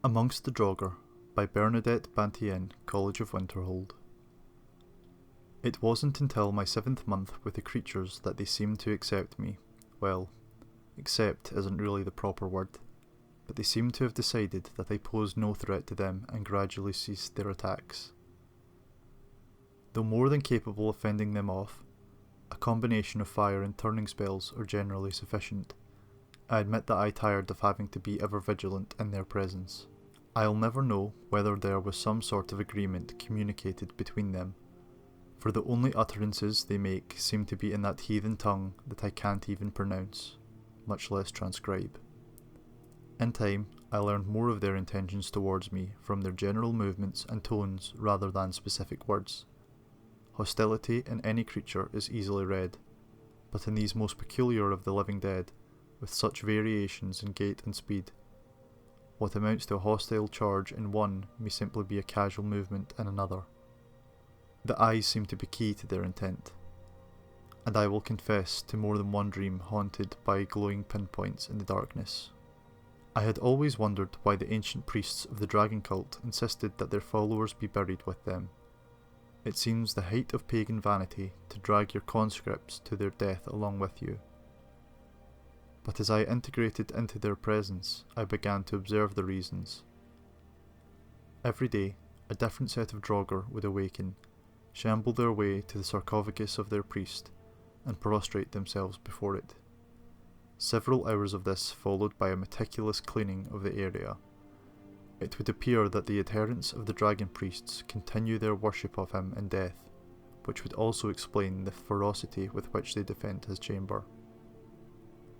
Amongst the Draugr by Bernadette Bantien, College of Winterhold. It wasn't until my 7th month with the creatures that they seemed to accept me. Well, accept isn't really the proper word, but they seemed to have decided that I posed no threat to them and gradually ceased their attacks. Though more than capable of fending them off, a combination of fire and turning spells are generally sufficient. I admit that I tired of having to be ever vigilant in their presence. I'll never know whether there was some sort of agreement communicated between them, for the only utterances they make seem to be in that heathen tongue that I can't even pronounce, much less transcribe. In time, I learned more of their intentions towards me from their general movements and tones rather than specific words. Hostility in any creature is easily read, but in these most peculiar of the living dead, with such variations in gait and speed, what amounts to a hostile charge in one may simply be a casual movement in another. The eyes seem to be key to their intent, and I will confess to more than one dream haunted by glowing pinpoints in the darkness. I had always wondered why the ancient priests of the dragon cult insisted that their followers be buried with them. It seems the height of pagan vanity to drag your conscripts to their death along with you. But as I integrated into their presence, I began to observe the reasons. Every day, a different set of Draugr would awaken, shamble their way to the sarcophagus of their priest, and prostrate themselves before it. Several hours of this followed by a meticulous cleaning of the area. It would appear that the adherents of the dragon priests continue their worship of him in death, which would also explain the ferocity with which they defend his chamber.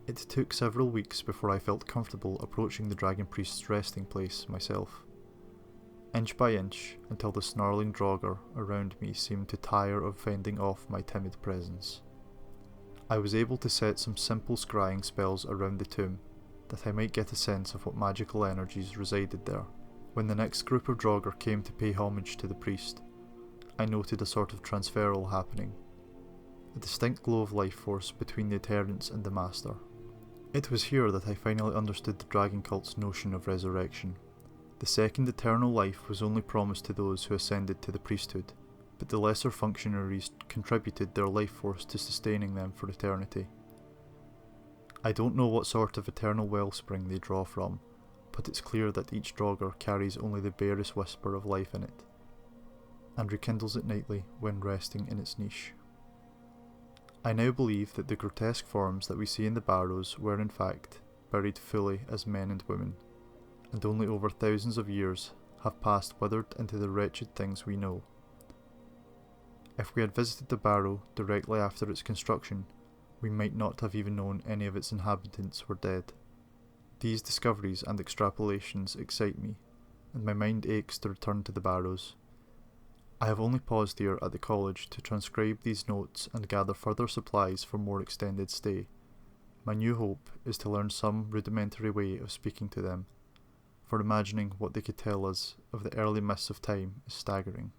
It took several weeks before I felt comfortable approaching the dragon priest's resting place myself, inch by inch, until the snarling Draugr around me seemed to tire of fending off my timid presence. I was able to set some simple scrying spells around the tomb, that I might get a sense of what magical energies resided there. When the next group of Draugr came to pay homage to the priest, I noted a sort of transferal happening, a distinct glow of life force between the adherents and the master. It was here that I finally understood the dragon cult's notion of resurrection. The second eternal life was only promised to those who ascended to the priesthood, but the lesser functionaries contributed their life force to sustaining them for eternity. I don't know what sort of eternal wellspring they draw from, but it's clear that each Draugr carries only the barest whisper of life in it, and rekindles it nightly when resting in its niche. I now believe that the grotesque forms that we see in the barrows were in fact buried fully as men and women, and only over thousands of years have passed withered into the wretched things we know. If we had visited the barrow directly after its construction, we might not have even known any of its inhabitants were dead. These discoveries and extrapolations excite me, and my mind aches to return to the barrows. I have only paused here at the college to transcribe these notes and gather further supplies for more extended stay. My new hope is to learn some rudimentary way of speaking to them, for imagining what they could tell us of the early mists of time is staggering.